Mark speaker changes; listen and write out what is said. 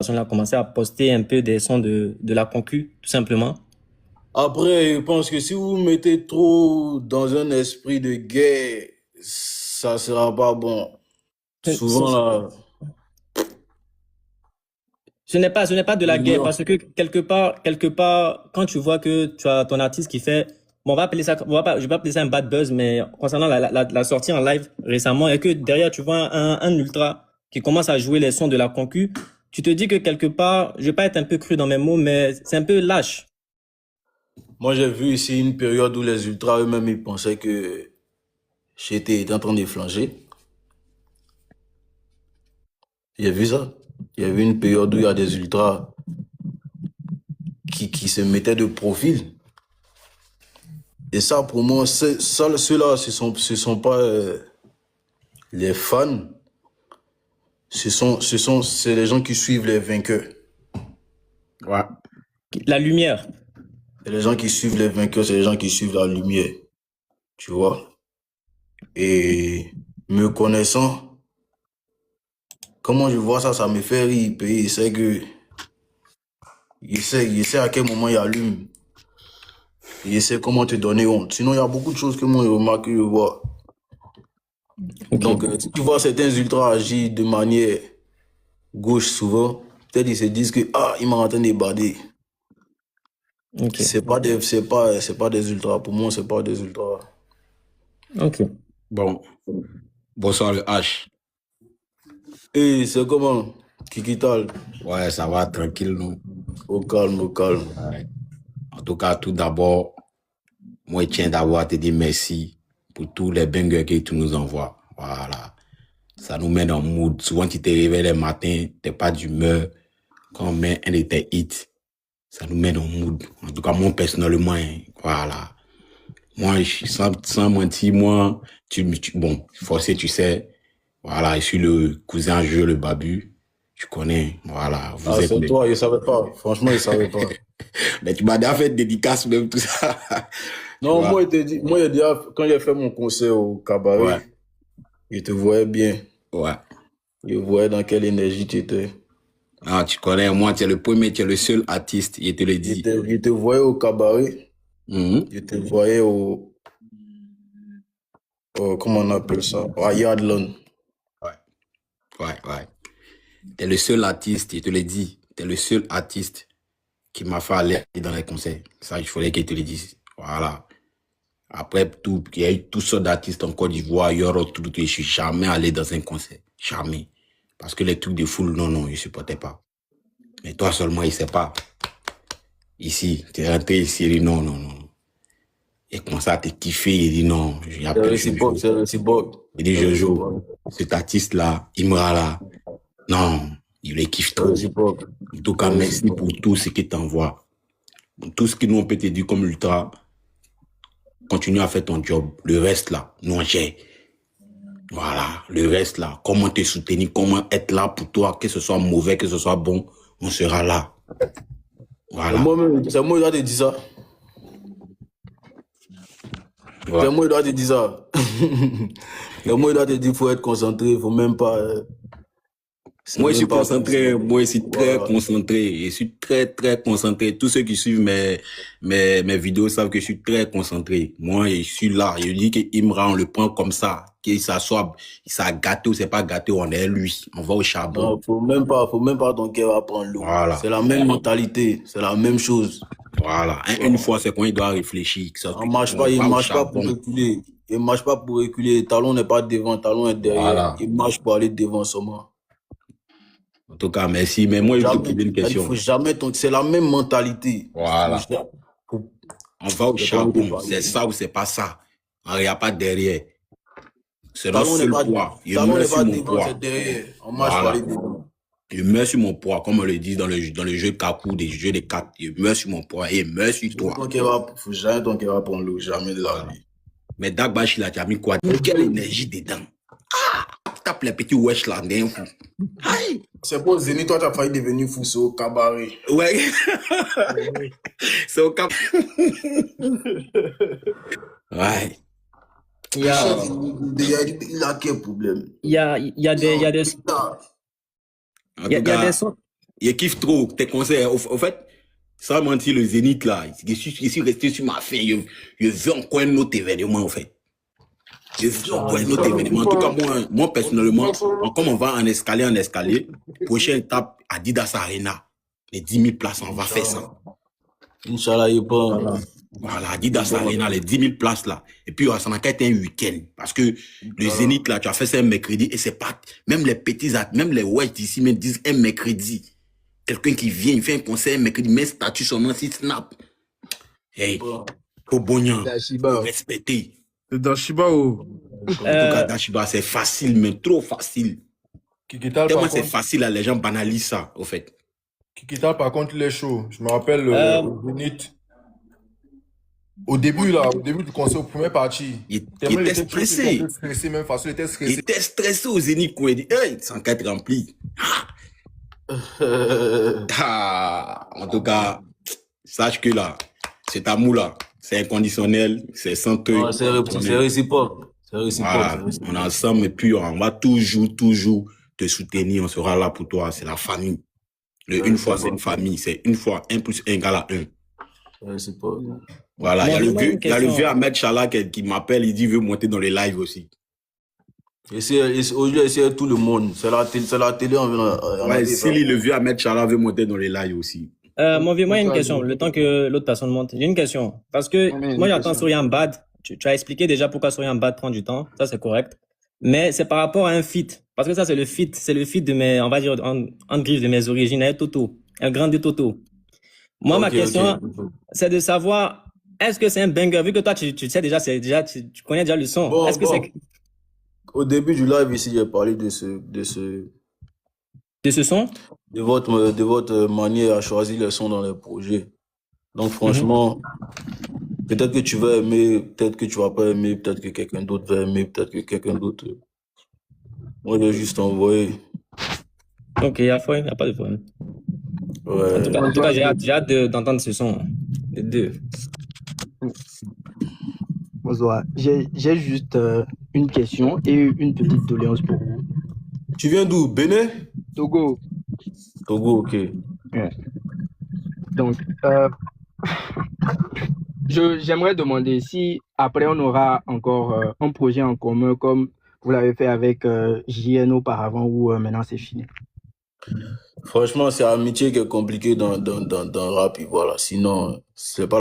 Speaker 1: personne a commencé à poster un peu des sons de la concu, tout simplement.
Speaker 2: Après, je pense que si vous vous mettez trop dans un esprit de guerre, ça sera pas bon. Souvent, là,
Speaker 1: Ce n'est pas de la guerre parce que quelque part, quand tu vois que tu as ton artiste qui fait, bon, on va appeler ça, je vais pas appeler ça un bad buzz, mais concernant la sortie en live récemment et que derrière tu vois un ultra qui commence à jouer les sons de la concu, tu te dis que quelque part, je vais pas être un peu cru dans mes mots, mais c'est un peu lâche.
Speaker 2: moi, j'ai vu ici une période où les ultras eux-mêmes, ils pensaient que j'étais en train de flancher. J'ai vu ça. Il y avait une période où il y a des ultras qui se mettaient de profil. Et ça, pour moi, ceux-là, ce sont pas les fans. C'est les gens qui suivent les vainqueurs.
Speaker 3: Ouais.
Speaker 1: La lumière.
Speaker 2: C'est les gens qui suivent les vainqueurs, c'est les gens qui suivent la lumière. Tu vois? Et me connaissant, comment je vois ça, ça me fait rire. Puis il sait à quel moment il allume. Il sait comment te donner honte. Sinon, il y a beaucoup de choses que moi, je remarque, je vois.
Speaker 1: Ok.
Speaker 2: Donc, si tu vois certains ultras agir de manière gauche souvent, peut-être ils se disent que, ah, il m'a en train de bader.
Speaker 1: Ok.
Speaker 2: C'est pas des ultras. Pour moi, c'est pas des ultras.
Speaker 1: Ok.
Speaker 3: Bon. Bonsoir le H.
Speaker 2: Et c'est comment? Kikital?
Speaker 3: Ouais, ça va, tranquille, nous.
Speaker 2: Au calme, au calme.
Speaker 3: Ouais. En tout cas, tout d'abord, moi, je tiens d'abord à te dire merci pour tous les bangers que tu nous envoies. Voilà. Ça nous met dans le mood. Souvent, tu te réveilles le matin, t'es pas d'humeur. Quand on met un de tes hits, ça nous met dans le mood. En tout cas, moi, personnellement, hein, voilà. Moi, sans mentir, moi, bon, forcé, tu sais, voilà, je suis le cousin jeu, le babu. Tu connais, voilà. Vous
Speaker 2: Ah,
Speaker 3: êtes
Speaker 2: c'est toi, je savais pas. Franchement, je savais pas.
Speaker 3: Mais tu m'as déjà fait dédicace, même tout ça. Tu
Speaker 2: Non,
Speaker 3: vois?
Speaker 2: moi, déjà, quand j'ai fait mon concert au
Speaker 3: Ouais,
Speaker 2: cabaret, je te voyais bien.
Speaker 3: ouais.
Speaker 2: Je voyais dans quelle énergie tu étais.
Speaker 3: Ah, tu connais, moi, tu es le premier, tu es le seul artiste, je te le dis.
Speaker 2: Je te voyais au cabaret.
Speaker 3: Mhm.
Speaker 2: Je te voyais comment on appelle ça? À Yadlon.
Speaker 3: Ouais, ouais, ouais. Tu es le seul artiste, je te le dis. Tu es le seul artiste qui m'a fait aller dans les concerts. Ça, il fallait que je te le dise. Voilà. Après tout, il y a eu toutes sortes d'artistes en Côte d'Ivoire, ailleurs, autour, je suis jamais allé dans un concert. Jamais. Parce que les trucs de foule, non, non, je supportais pas. Mais toi seulement, il sait pas. Ici, tu es rentré ici, il dit non, non, non. Et commencé à te kiffer, il dit non, il
Speaker 2: C'est
Speaker 3: appelle
Speaker 2: réciproque,
Speaker 3: Jojo.
Speaker 2: c'est réciproque.
Speaker 3: Il dit
Speaker 2: C'est
Speaker 3: Jojo,
Speaker 2: réciproque.
Speaker 3: cet artiste-là, Imra là, non, il les kiffe
Speaker 2: C'est
Speaker 3: trop.
Speaker 2: réciproque.
Speaker 3: En tout
Speaker 2: C'est
Speaker 3: cas, merci
Speaker 2: réciproque.
Speaker 3: pour tout ce qu'il t'envoie. Tout ce que nous, on peut te dire comme ultra, continue à faire ton job. Le reste là, nous, on gère. Voilà, le reste là, comment te soutenir, comment être là pour toi, que ce soit mauvais, que ce soit bon, on sera là. Voilà.
Speaker 2: C'est moi qui dois te dire ça.
Speaker 3: Ouais.
Speaker 2: C'est moi qui dois te dire ça. C'est moi qui dois te dire qu'il faut être concentré, il faut même pas. C'est
Speaker 3: Moi, je suis
Speaker 2: même pas
Speaker 3: concentré. Moi, je suis très
Speaker 2: Voilà.
Speaker 3: concentré. Je suis très, très concentré. Tous ceux qui suivent mes vidéos savent que je suis très concentré. Moi, je suis là. Je dis qu'Imra, on le prend comme ça. Qu'il s'assoit, il s'est gâté ou c'est pas gâté, on est lui. On va au charbon.
Speaker 2: Non, faut même pas ton cœur à prendre l'eau.
Speaker 3: Voilà.
Speaker 2: C'est la même mentalité, c'est la même chose.
Speaker 3: Voilà. Une fois, c'est quand il doit réfléchir. Sauf que
Speaker 2: Il
Speaker 3: va au
Speaker 2: marche pas pour
Speaker 3: charbon.
Speaker 2: reculer. Il marche pas pour reculer. Talon n'est pas devant, talon est derrière.
Speaker 3: Voilà.
Speaker 2: Il marche pour aller devant seulement.
Speaker 3: En tout cas, merci. Mais moi, je vais te poser une
Speaker 2: Il faut
Speaker 3: question.
Speaker 2: jamais c'est la même mentalité.
Speaker 3: Voilà.
Speaker 2: Faut-
Speaker 3: On va au
Speaker 2: j'ai pas envie de
Speaker 3: charbon.
Speaker 2: parler.
Speaker 3: C'est ça ou c'est pas ça. Il n'y a pas derrière. C'est notre seul poids. Je
Speaker 2: Talon
Speaker 3: mets
Speaker 2: n'est
Speaker 3: sur
Speaker 2: pas
Speaker 3: mon
Speaker 2: devant, c'est
Speaker 3: poids.
Speaker 2: derrière. On marche pour aller
Speaker 3: Voilà.
Speaker 2: devant.
Speaker 3: Je meurs sur mon poids, comme on le dit dans le jeu de Kaku, des jeux de cartes. Je meurs sur mon poids et meurs sur toi.
Speaker 2: Faut jamais ton cœur à prendre l'eau, jamais de la
Speaker 3: Voilà.
Speaker 2: vie.
Speaker 3: Mais Dagbash, il a déjà mis quoi? Quelle énergie dedans? Ah! Tape les petits wesh là, d'un fou. Aïe!
Speaker 2: C'est pour Zénith, toi, tu as failli devenir fou, c'est au cabaret.
Speaker 3: Ouais. C'est au cap. Ouais.
Speaker 2: Il a quel problème?
Speaker 1: Il y a des
Speaker 3: En tout cas,
Speaker 1: sons.
Speaker 3: il kiffe trop tes concerts. Au fait, sans mentir, le Zénith, là, je suis resté sur ma faim. Je veux encore un autre événement, en fait. Je veux encore un autre événement. En tout cas, moi personnellement, comme on va en escalier, prochaine étape, Adidas Arena. Les 10 000 places, on va faire ça.
Speaker 2: Inch'Allah, il est bon.
Speaker 3: Voilà, Adidas Arena, les 10 000 places là. Et puis, ça n'a qu'à être un week-end. Parce que le Zénith là, tu as fait ça un mercredi et c'est pas, même les petits, même les Whites ici, même disent un mercredi. Quelqu'un qui vient, il fait un concert un mercredi, met statut son nom, si snap. Hey, au Bognan, respecter.
Speaker 4: C'est Dashiba ou?
Speaker 3: En tout cas, Dashiba, c'est facile, mais trop facile.
Speaker 4: Kikital,
Speaker 3: Tellement c'est facile, là, les gens banalisent ça, au fait.
Speaker 4: Kikital, par contre, il est chaud. Je me rappelle au Zénith. Au début du concert, au premier partie.
Speaker 3: Il était stressé.
Speaker 4: Il était stressé, même façon, il était stressé.
Speaker 3: Il était stressé au Zénith, quoi. Il dit, hey, 104 rempli. En tout cas, sache que là, cet amour-là, c'est inconditionnel, c'est sans te.
Speaker 2: C'est réciproque. C'est réciproque.
Speaker 3: Voilà, on est ensemble et puis on va toujours te soutenir. On sera là pour toi. C'est la famille. Une fois, c'est une famille. C'est une fois, 1 + 1 = 1.
Speaker 2: Réciproque.
Speaker 3: Voilà, il y a le vieux Ahmed Chala qui m'appelle, il dit qu'il veut monter dans les lives aussi.
Speaker 2: Aujourd'hui, c'est tout le monde. C'est la télé.
Speaker 3: Ouais, si le vieux Ahmed Chala veut monter dans les lives aussi.
Speaker 1: Mon vieux, moi, il y a une question. Le temps que l'autre personne monte, j'ai une question. Parce que moi, j'entends Souriant Bad. Tu as expliqué déjà pourquoi Souriant Bad prend du temps. Ça, c'est correct. Mais c'est par rapport à un feat. Parce que ça, c'est le feat de mes, on va dire, en griffe de mes origines, avec Toto. Un grand de Toto. Moi, ma question, c'est de savoir, est-ce que c'est un banger? Vu que toi, tu sais déjà, tu connais déjà le son. Est-ce que c'est...
Speaker 2: Au début du live ici, j'ai parlé de ce
Speaker 1: son?
Speaker 2: De votre manière à choisir les sons dans les projets. Donc, franchement, peut-être que tu vas aimer, peut-être que tu vas pas aimer, peut-être que quelqu'un d'autre va aimer, peut-être que quelqu'un d'autre. Moi, je vais juste envoyer.
Speaker 1: Ok, il n'y a pas de problème.
Speaker 2: Ouais.
Speaker 1: En tout cas, j'ai hâte d'entendre ce son. Les deux.
Speaker 5: Bonsoir. J'ai juste une question et une petite doléance pour vous.
Speaker 2: Tu viens d'où? Bénin?
Speaker 5: Togo.
Speaker 2: Togo, ok.
Speaker 5: Ouais. Donc, j'aimerais demander si après on aura encore un projet en commun comme vous l'avez fait avec JN auparavant ou maintenant c'est fini.
Speaker 2: Franchement, c'est l'amitié qui est compliquée dans le rap, et voilà. Sinon, c'est pas